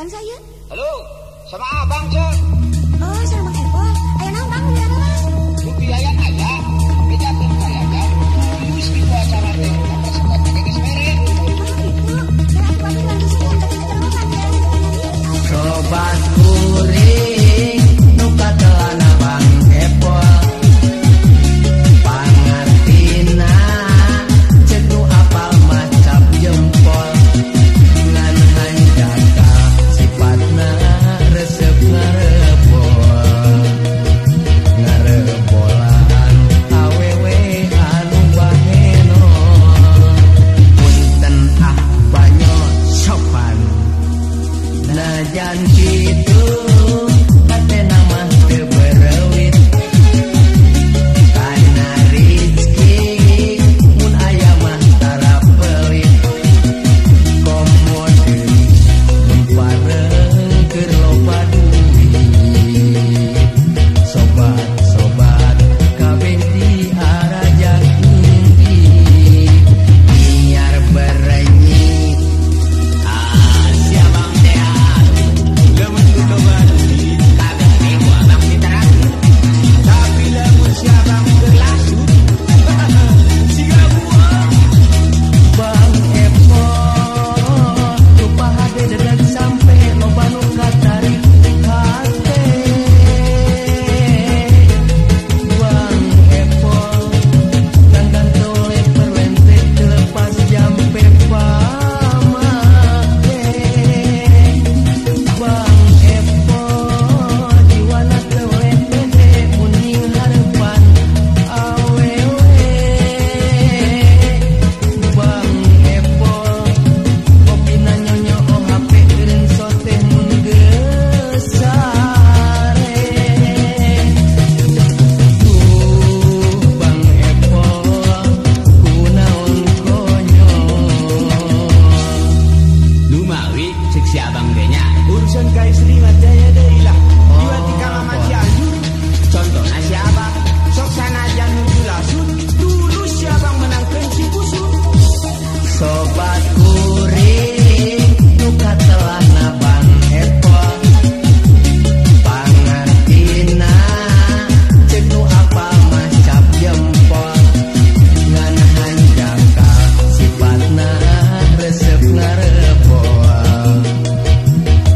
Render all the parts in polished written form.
saya. Halo, sama abang, Cek. Oh, sama Bang Epol. Ayo nang Bang, biar apa? Biaya aja. Beda tim kayaknya. Terus itu acara teh, persempatan kayak semere. Oh, gitu. Biar aku pamit lagi sih, tapi kita makan ya. Sobat kuring nu katelana Bang Epol pangartina ceuk nu apal macap jempol ngan hanjaka sifatna resep ngarebolan awewe anu baheno punten banyo sopan najan kitu hatena mah teu bereuwit kana rezeki mun aya mah tara pelit komo deui mun pareng keur loba duit sobat-sobat kabeh diarajak tinggi biar berenyit siabang teh lemun kudu bari kabeh minggu abang diterang tapi lemun siabang berlasut siga buah Bang Epol lupa hade dedet sampe loba nu katarik hate Bang Epol dandan toleh perlente telepas jampe pamake Bang Epol jiwana telete kuning harapan awewe Bang Epol kopina nyonyo oh HP eureun soteh mun geus sare Bang Epol kunaon konyol Lumawi cek si abang teh nya. urusan ka istri mah jaya deui lah Ieu ti ka mama Cianjur. Contohna si abang sok sanajan nuju lasut dulu si abang menangkeun si kusut. Sobat kuring nu katelana Bang Epol pangartina ceuk nu apal macap jempol ngan hanjaka sifatna resep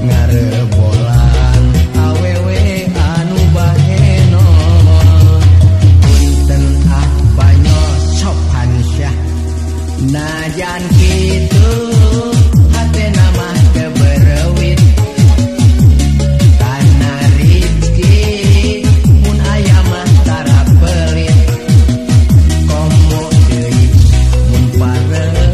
ngarebolan awewe anu baheno punten banyo sopan syah najan kitu hatena mah teu bereuwit kana rezeki mun aya mah tara pelit komo deui mun pareng